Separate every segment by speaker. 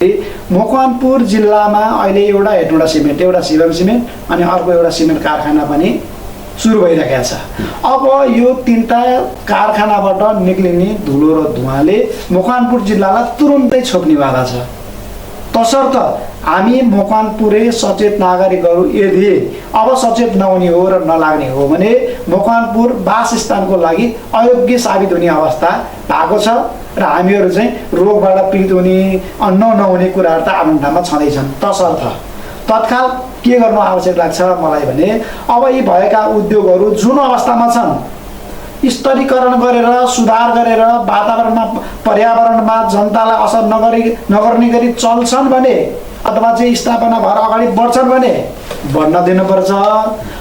Speaker 1: मकवानपुर जिल्लामा अहिले एउटा हेटौँडा सिमेन्ट, एउटा शिवम सिमेन्ट अनि अर्को एउटा सिमेन्ट कारखाना पनि सुरु भइरहेको छ। अब यो तीनटा कारखानाबाट निक्लिने धुलो र धुवाँले मकवानपुर जिल्लालाई तुरुन्तै छोप्नेवाला छ। तसर्थ हामी मकवानपुरे सचेत नागरिकहरू यदि अब सचेत नहुने हो र नलाग्ने हो भने मकवानपुर वासस्थानको लागि अयोग्य साबित हुने अवस्था भएको छ र हामीहरू चाहिँ रोगबाट पीडित हुने, अन्न नहुने कुराहरू त आफ्नो ठाउँमा छँदैछन्। तसर्थ तत्काल के गर्नु आवश्यक लाग्छ मलाई भने अब यी भएका उद्योगहरू जुन अवस्थामा छन् स्तरीकरण गरेर सुधार गरेर वातावरणमा पर्यावरणमा जनतालाई असर नगर्ने गरी चल्छन् भने अथवा चाहिँ स्थापना भएर अगाडि बढ्छन् भने बढ्न दिनुपर्छ,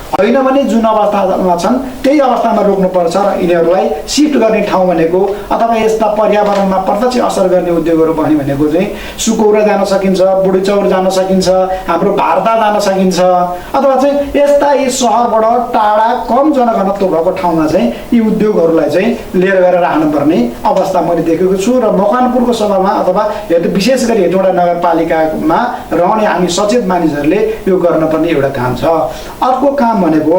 Speaker 1: होइन भने जुन अवस्थामा छन् त्यही अवस्थामा रोक्नुपर्छ र यिनीहरूलाई सिफ्ट गर्ने ठाउँ भनेको अथवा यस्ता पर्यावरणमा प्रत्यक्ष असर गर्ने उद्योगहरू पनि भनेको चाहिँ सुकौरा जान सकिन्छ, बुढीचौर जान सकिन्छ, हाम्रो भारता जान सकिन्छ अथवा चाहिँ यस्ता यी सहरबाट टाढा कम जनघनत्व भएको ठाउँमा चाहिँ यी उद्योगहरूलाई चाहिँ लिएर गएर राख्नुपर्ने अवस्था मैले देखेको छु र मकवानपुरको सभामा अथवा विशेष गरी हेटौँडा नगरपालिकामा रहने हामी सचेत मानिसहरूले यो गर्नुपर्ने एउटा काम छ। अर्को काम भनेको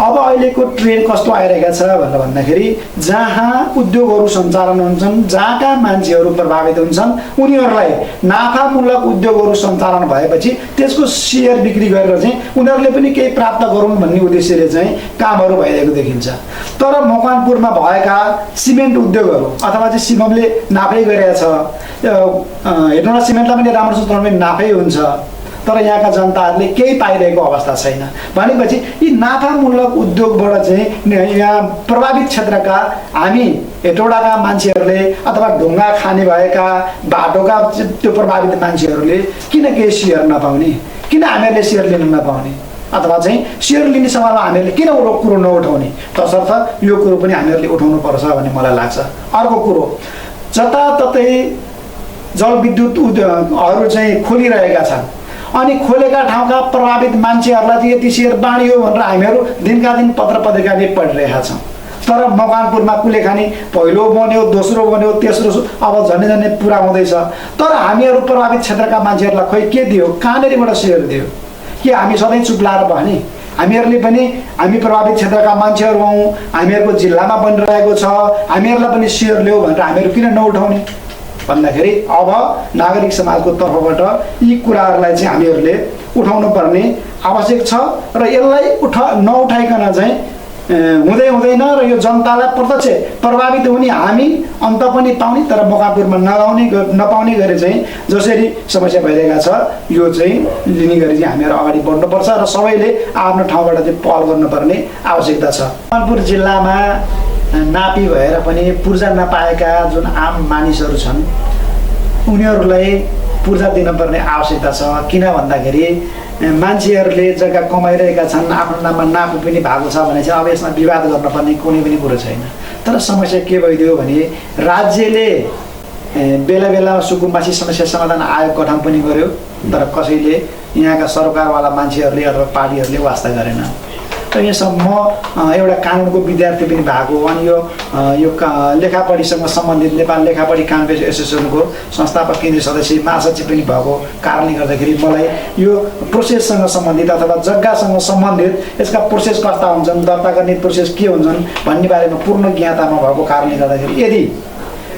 Speaker 1: अब अहिलेको ट्रेन्ड कस्तो आइरहेको छ भनेर भन्दाखेरि जहाँ उद्योगहरू सञ्चालन हुन्छन्, जहाँका मान्छेहरू प्रभावित हुन्छन् उनीहरूलाई नाफामूलक उद्योगहरू सञ्चालन भएपछि त्यसको सेयर बिक्री गरेर चाहिँ उनीहरूले पनि केही प्राप्त गरून् भन्ने उद्देश्यले चाहिँ कामहरू भइरहेको देखिन्छ। तर मकवानपुरमा भएका सिमेन्ट उद्योगहरू अथवा चाहिँ सिममले नाफै गरेको छ, हेटौँडा सिमेन्टलाई पनि राम्रोसँग नाफै हुन्छ तर यहाँका जनताहरूले केही पाइरहेको अवस्था छैन भनेपछि यी नाफामूलक उद्योगबाट चाहिँ यहाँ प्रभावित क्षेत्रका हामी हेटौँडाका मान्छेहरूले अथवा ढुङ्गा खाने भएका बाटोका त्यो प्रभावित मान्छेहरूले किन केही सेयर नपाउने, किन हामीहरूले सेयर लिन नपाउने अथवा चाहिँ सेयर लिने समयमा हामीहरूले किन कुरो नउठाउने, तसर्थ यो कुरो पनि हामीहरूले उठाउनु पर्छ भन्ने मलाई लाग्छ। अर्को कुरो जताततै जलविद्युत उद्योगहरू चाहिँ खोलिरहेका छन् अनि खोलेका ठाउँका प्रभावित मान्छेहरूलाई चाहिँ यति सेयर बाँडियो भनेर हामीहरू दिनका दिन पत्र पत्रिकाले पढिरहेका छौँ। तर मकवानपुरमा कुलेखानी पहिलो बन्यो, दोस्रो बन्यो, तेस्रो अब झन्डै झन्डै पुरा हुँदैछ तर हामीहरू प्रभावित क्षेत्रका मान्छेहरूलाई खोइ के दियो, कहाँनिरबाट सेयर दियो? के हामी सधैँ चुप लाएर भने हामीहरूले पनि हामी प्रभावित क्षेत्रका मान्छेहरू हौँ, हामीहरूको जिल्लामा बनिरहेको छ, हामीहरूलाई पनि सेयर ल्याऊ भनेर हामीहरू किन नउठाउने भन्दाखेरि अब नागरिक समाजको तर्फबाट यी कुराहरूलाई चाहिँ हामीहरूले उठाउनु पर्ने आवश्यक छ र यसलाई नउठाइकन चाहिँ हुँदै हुँदैन र यो जनतालाई प्रत्यक्ष प्रभावित हुने हामी अन्त पनि पाउने तर मकवानपुरमा नपाउने गरी चाहिँ जसरी समस्या भइरहेको छ यो चाहिँ लिने गरी चाहिँ हामीहरू अगाडि बढ्नुपर्छ र सबैले आफ्नो ठाउँबाट चाहिँ पहल गर्नुपर्ने आवश्यकता छ। मकवानपुर जिल्लामा नापी भएर पनि पूर्जा नपाएका जुन आम मानिसहरू छन् उनीहरूलाई पूर्जा दिनुपर्ने आवश्यकता छ। किन भन्दाखेरि मान्छेहरूले जग्गा कमाइरहेका छन्, आफ्नो नाममा नापी पनि भएको छ भने चाहिँ अब यसमा विवाद गर्नुपर्ने कुनै पनि कुरो छैन। तर समस्या के भइदियो भने राज्यले बेला बेला सुकुम्बासी समस्या समाधान आयोग गठन पनि गर्यो तर कसैले यहाँका सरकारवाला मान्छेहरूले अथवा पार्टीहरूले वास्ता गरेन। र यसम्म एउटा कानुनको विद्यार्थी पनि भएको अनि यो लेखापढीसँग सम्बन्धित नेपाल लेखापढी कानुन एसोसिएसनको संस्थापक केन्द्रीय सदस्य महासचिव पनि भएको कारणले गर्दाखेरि मलाई यो प्रोसेससँग सम्बन्धित अथवा जग्गासँग सम्बन्धित यसका प्रोसेस कस्ता हुन्छन्, दर्ता गर्ने प्रोसेस के हुन्छन् भन्ने बारेमा पूर्ण ज्ञातामा भएको कारणले गर्दाखेरि यदि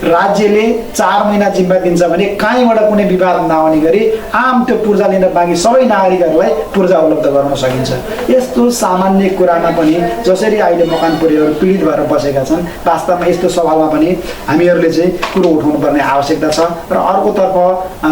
Speaker 1: राज्यले 4 महिना जिम्मा दिन्छ भने कहीँबाट कुनै विवाद नआउने गरी आम त्यो पूर्जा लिन बाँकी सबै नागरिकहरूलाई पूर्जा उपलब्ध गर्न सकिन्छ। यस्तो सामान्य कुरामा पनि जसरी अहिले मकवानपुरीहरू पीडित भएर बसेका छन् वास्तवमा यस्तो सवालमा पनि हामीहरूले चाहिँ कुरो उठाउनु पर्ने आवश्यकता छ। र अर्कोतर्फ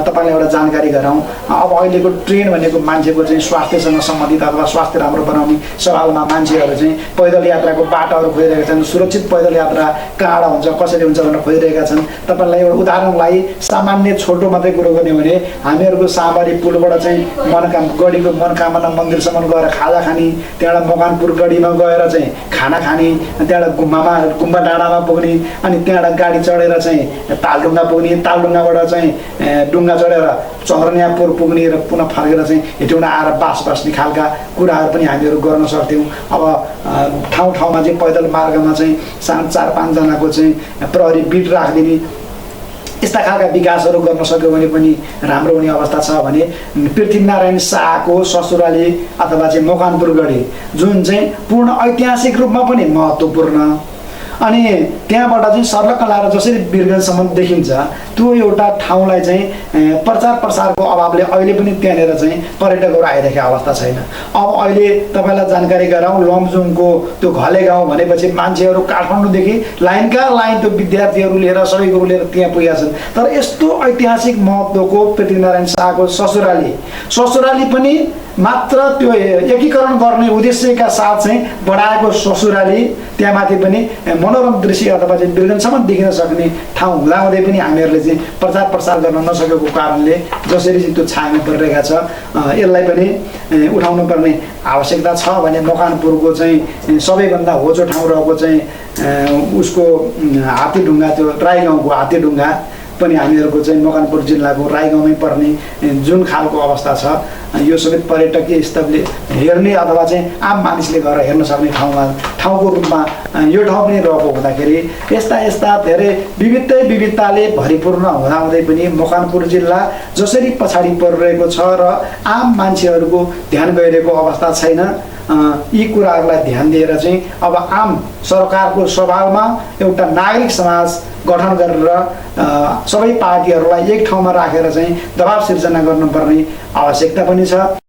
Speaker 1: तपाईँलाई एउटा जानकारी गराउँ, अब अहिलेको ट्रेन्ड भनेको मान्छेको चाहिँ स्वास्थ्यसँग सम्बन्धित अथवा स्वास्थ्य राम्रो बनाउने सवालमा मान्छेहरू चाहिँ पैदल यात्राको बाटोहरू खोजिरहेका छन्, सुरक्षित पैदल यात्रा कहाँबाट हुन्छ कसरी हुन्छ भनेर खोजिरहेका छन्। तपाईँलाई एउटा उदाहरणलाई सामान्य छोटो मात्रै कुरो गर्ने हो भने हामीहरूको सामरी पुलबाट चाहिँ गढीको मनकामना मन्दिरसम्म गएर खाजा खाने, त्यहाँबाट मकवानपुर गढीमा गएर चाहिँ खाना खाने, त्यहाँबाट गुम्बा डाँडामा पुग्ने अनि त्यहाँबाट गाडी चढेर चाहिँ तालढुङ्गा पुग्ने, तालढुङ्गाबाट चाहिँ डुङ्गा चढेर चन्द्रन्यापुर पुग्ने र पुनः फर्केर चाहिँ हेटौँडा आएर बास बस्ने खालका कुराहरू पनि हामीहरू गर्न सक्थ्यौँ। अब ठाउँ ठाउँमा चाहिँ पैदल मार्गमा चाहिँ 4-5 जनाको चाहिँ प्रहरी बिट राखिदिने यस्ता खालका विकासहरू गर्न सक्यो भने पनि राम्रो हुने अवस्था छ भने पृथ्वीनारायण शाहको ससुराली अथवा चाहिँ मकवानपुर गढी जुन चाहिँ पूर्ण ऐतिहासिक रूपमा पनि महत्त्वपूर्ण अनि त्यहाँबाट चाहिँ सर्लक्क लाएर जसरी वीरगन्जसम्म देखिन्छ त्यो एउटा ठाउँलाई चाहिँ प्रचार प्रसारको अभावले अहिले पनि त्यहाँनिर चाहिँ पर्यटकहरू आइरहेको अवस्था छैन। अब अहिले तपाईँलाई जानकारी गराउँ, लमजुङको त्यो घले गाउँ भनेपछि मान्छेहरू काठमाडौँदेखि लाइनका लाइन त्यो विद्यार्थीहरू लिएर सबैको लिएर त्यहाँ पुगेका छन्। तर यस्तो ऐतिहासिक महत्त्वको पृथ्वीनारायण शाहको ससुराली पनि मात्र त्यो एकीकरण गर्ने उद्देश्यका साथ चाहिँ बढाएको ससुराली त्यहाँमाथि पनि मनोरम दृश्य अथवा चाहिँ वीरगन्जसम्म देखिन सक्ने ठाउँ हुँदाहुँदै पनि हामीहरूले चाहिँ प्रचार प्रसार गर्न नसकेको कारणले जसरी चाहिँ त्यो छायामा परिरहेका छ यसलाई पनि उठाउनु पर्ने आवश्यकता छ भने मकवानपुरको चाहिँ सबैभन्दा होचो ठाउँ रहेको चाहिँ उसको हात्तीढुङ्गा त्यो राई गाउँको हात्तीढुङ्गा पनि हामीहरूको चाहिँ मकवानपुर जिल्लाको राई गाउँमै पर्ने जुन खालको अवस्था छ यो सबै पर्यटकीय स्तरले हेर्ने अथवा चाहिँ आम मानिसले गएर हेर्न सक्ने ठाउँको रूपमा यो ठाउँ पनि रहेको हुँदाखेरि यस्ता धेरै विविधताले भरिपूर्ण हुँदाहुँदै पनि मकवानपुर जिल्ला जसरी पछाडि परिरहेको छ र आम मान्छेहरूको ध्यान गइरहेको अवस्था छैन। यी कुराहरूलाई ध्यान दिएर चाहिँ अब आम सरकारको सभामा एउटा नागरिक समाज गठन गरेर सबै पार्टीहरूलाई एक ठाउँमा राखेर चाहिँ दबाब सिर्जना गर्नुपर्ने आवश्यकता पनि छ।